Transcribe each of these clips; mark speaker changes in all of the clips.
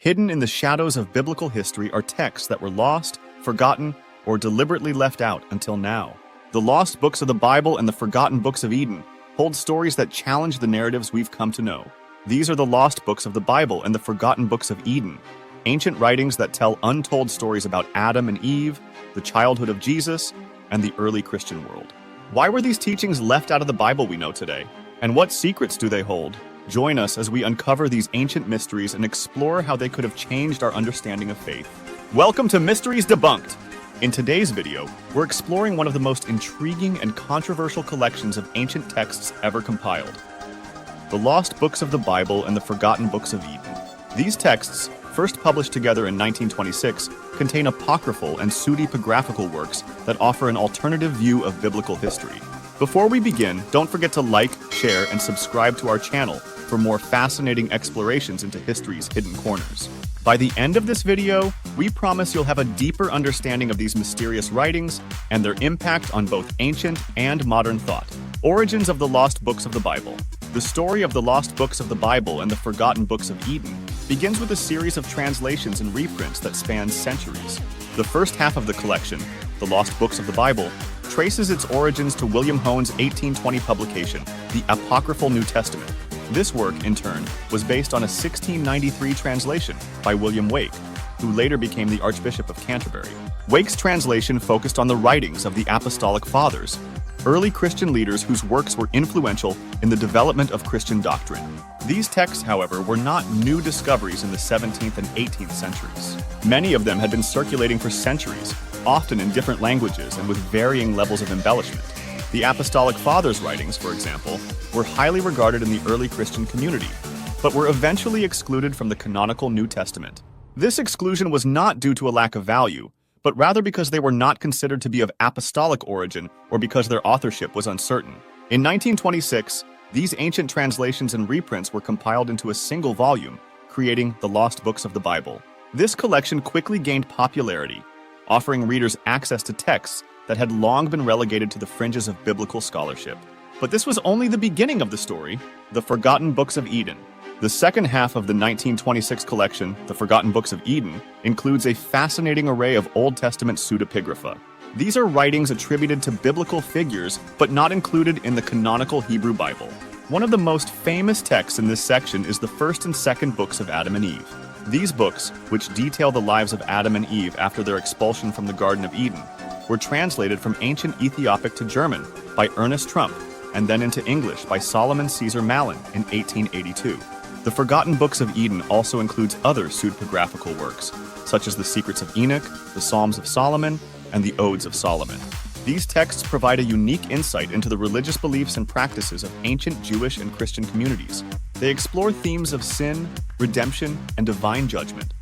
Speaker 1: Hidden in the shadows of biblical history are texts that were lost, forgotten, or deliberately left out until now. The lost books of the Bible and the forgotten books of Eden hold stories that challenge the narratives we've come to know. These are the lost books of the Bible and the forgotten books of Eden, ancient writings that tell untold stories about Adam and Eve, the childhood of Jesus, and the early Christian world. Why were these teachings left out of the Bible we know today? And what secrets do they hold? Join us as we uncover these ancient mysteries and explore how they could have changed our understanding of faith. Welcome to Mysteries Debunked! In today's video, we're exploring one of the most intriguing and controversial collections of ancient texts ever compiled: the lost books of the Bible and the forgotten books of Eden. These texts, first published together in 1926, contain apocryphal and pseudepigraphical works that offer an alternative view of biblical history. Before we begin, don't forget to like, share, and subscribe to our channel for more fascinating explorations into history's hidden corners. By the end of this video, we promise you'll have a deeper understanding of these mysterious writings and their impact on both ancient and modern thought. Origins of the Lost Books of the Bible. The story of the lost books of the Bible and the forgotten books of Eden begins with a series of translations and reprints that span centuries. The first half of the collection, The Lost Books of the Bible, traces its origins to William Hone's 1820 publication, The Apocryphal New Testament. This work, in turn, was based on a 1693 translation by William Wake, who later became the Archbishop of Canterbury. Wake's translation focused on the writings of the Apostolic Fathers, early Christian leaders whose works were influential in the development of Christian doctrine. These texts, however, were not new discoveries in the 17th and 18th centuries. Many of them had been circulating for centuries, often in different languages and with varying levels of embellishment. The Apostolic Fathers' writings, for example, were highly regarded in the early Christian community, but were eventually excluded from the canonical New Testament. This exclusion was not due to a lack of value, but rather because they were not considered to be of apostolic origin or because their authorship was uncertain. In 1926, these ancient translations and reprints were compiled into a single volume, creating the Lost Books of the Bible. This collection quickly gained popularity, offering readers access to texts that had long been relegated to the fringes of biblical scholarship. But this was only the beginning of the story, the Forgotten Books of Eden. The second half of the 1926 collection, The Forgotten Books of Eden, includes a fascinating array of Old Testament pseudepigrapha. These are writings attributed to biblical figures, but not included in the canonical Hebrew Bible. One of the most famous texts in this section is the first and second books of Adam and Eve. These books, which detail the lives of Adam and Eve after their expulsion from the Garden of Eden, were translated from ancient Ethiopic to German by Ernest Trump, and then into English by Solomon Caesar Mallon in 1882. The Forgotten Books of Eden also includes other pseudepigraphical works, such as the Secrets of Enoch, the Psalms of Solomon, and the Odes of Solomon. These texts provide a unique insight into the religious beliefs and practices of ancient Jewish and Christian communities. They explore themes of sin, redemption, and divine judgment,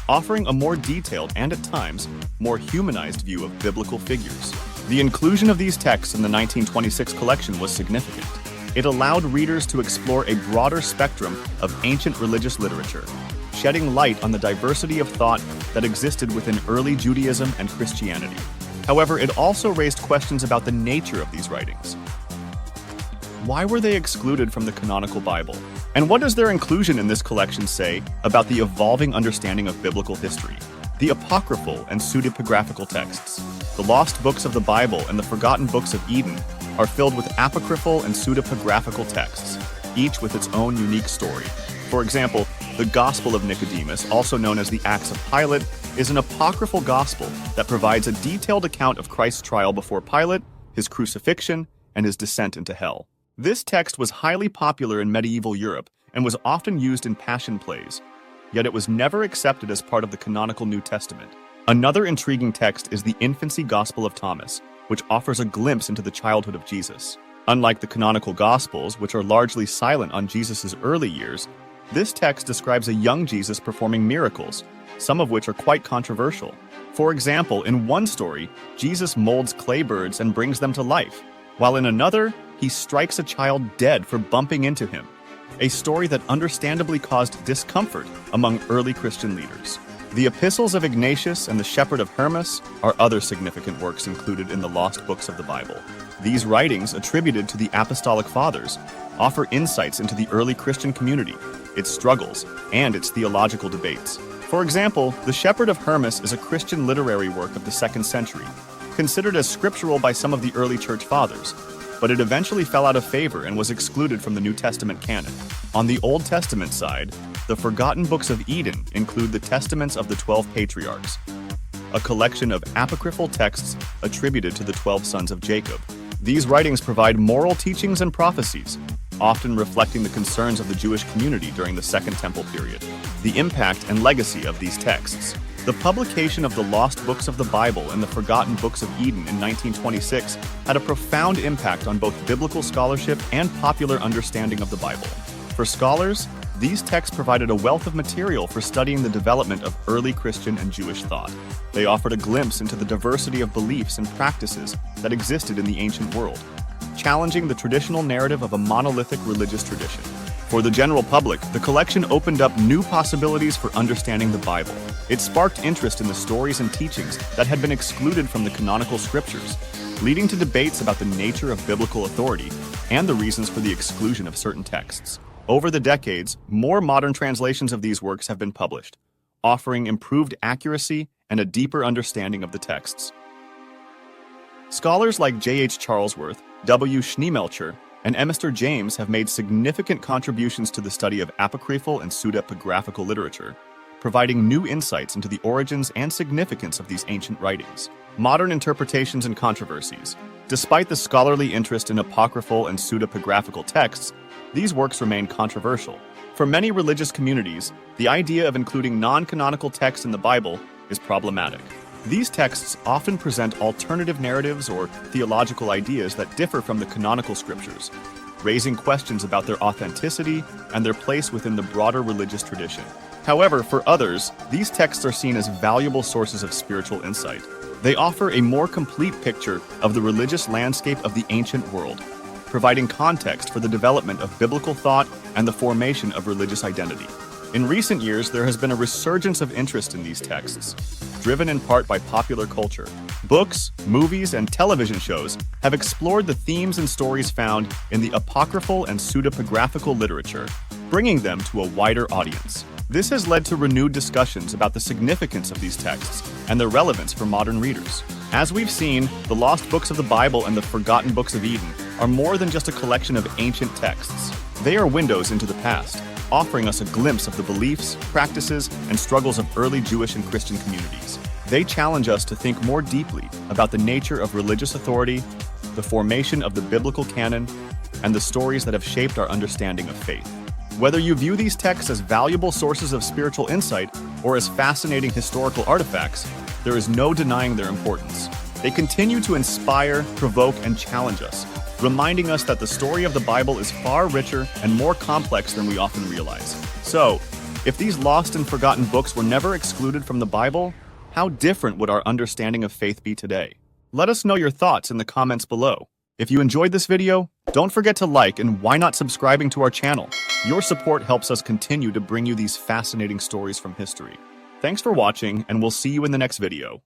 Speaker 1: offering a more detailed and, at times, more humanized view of biblical figures. The inclusion of these texts in the 1926 collection was significant. It allowed readers to explore a broader spectrum of ancient religious literature, shedding light on the diversity of thought that existed within early Judaism and Christianity. However, it also raised questions about the nature of these writings. Why were they excluded from the canonical Bible? And what does their inclusion in this collection say about the evolving understanding of biblical history? The apocryphal and pseudepigraphical texts, the lost books of the Bible and the forgotten books of Eden, are filled with apocryphal and pseudepigraphical texts, each with its own unique story. For example, the Gospel of Nicodemus, also known as the Acts of Pilate, is an apocryphal gospel that provides a detailed account of Christ's trial before Pilate, his crucifixion, and his descent into hell. This text was highly popular in medieval Europe and was often used in passion plays, yet it was never accepted as part of the canonical New Testament. Another intriguing text is the Infancy Gospel of Thomas, which offers a glimpse into the childhood of Jesus. Unlike the canonical Gospels, which are largely silent on Jesus' early years, this text describes a young Jesus performing miracles, some of which are quite controversial. For example, in one story, Jesus molds clay birds and brings them to life, while in another, he strikes a child dead for bumping into him, a story that understandably caused discomfort among early Christian leaders. The Epistles of Ignatius and the Shepherd of Hermas are other significant works included in the lost books of the Bible. These writings, attributed to the Apostolic Fathers, offer insights into the early Christian community, its struggles, and its theological debates. For example, The Shepherd of Hermas is a Christian literary work of the 2nd century, considered as scriptural by some of the early church fathers, but it eventually fell out of favor and was excluded from the New Testament canon. On the Old Testament side, the Forgotten Books of Eden include the Testaments of the 12 Patriarchs, a collection of apocryphal texts attributed to the 12 sons of Jacob. These writings provide moral teachings and prophecies, often reflecting the concerns of the Jewish community during the Second Temple period. The impact and legacy of these texts. The publication of the lost books of the Bible and the Forgotten Books of Eden in 1926 had a profound impact on both biblical scholarship and popular understanding of the Bible. For scholars, these texts provided a wealth of material for studying the development of early Christian and Jewish thought. They offered a glimpse into the diversity of beliefs and practices that existed in the ancient world, challenging the traditional narrative of a monolithic religious tradition. For the general public, the collection opened up new possibilities for understanding the Bible. It sparked interest in the stories and teachings that had been excluded from the canonical scriptures, leading to debates about the nature of biblical authority and the reasons for the exclusion of certain texts. Over the decades, more modern translations of these works have been published, offering improved accuracy and a deeper understanding of the texts. Scholars like J.H. Charlesworth, W. Schneemelcher, and Emister James have made significant contributions to the study of apocryphal and pseudepigraphical literature, providing new insights into the origins and significance of these ancient writings. Modern interpretations and controversies. Despite the scholarly interest in apocryphal and pseudepigraphical texts, these works remain controversial. For many religious communities, the idea of including non-canonical texts in the Bible is problematic. These texts often present alternative narratives or theological ideas that differ from the canonical scriptures, raising questions about their authenticity and their place within the broader religious tradition. However, for others, these texts are seen as valuable sources of spiritual insight. They offer a more complete picture of the religious landscape of the ancient world, providing context for the development of biblical thought and the formation of religious identity. In recent years, there has been a resurgence of interest in these texts, driven in part by popular culture. Books, movies, and television shows have explored the themes and stories found in the apocryphal and pseudepigraphical literature, bringing them to a wider audience. This has led to renewed discussions about the significance of these texts and their relevance for modern readers. As we've seen, the lost books of the Bible and the Forgotten Books of Eden are more than just a collection of ancient texts. They are windows into the past, offering us a glimpse of the beliefs, practices, and struggles of early Jewish and Christian communities. They challenge us to think more deeply about the nature of religious authority, the formation of the biblical canon, and the stories that have shaped our understanding of faith. Whether you view these texts as valuable sources of spiritual insight or as fascinating historical artifacts, there is no denying their importance. They continue to inspire, provoke, and challenge us, reminding us that the story of the Bible is far richer and more complex than we often realize. So, if these lost and forgotten books were never excluded from the Bible, how different would our understanding of faith be today? Let us know your thoughts in the comments below. If you enjoyed this video, don't forget to like and why not subscribing to our channel. Your support helps us continue to bring you these fascinating stories from history. Thanks for watching, and we'll see you in the next video.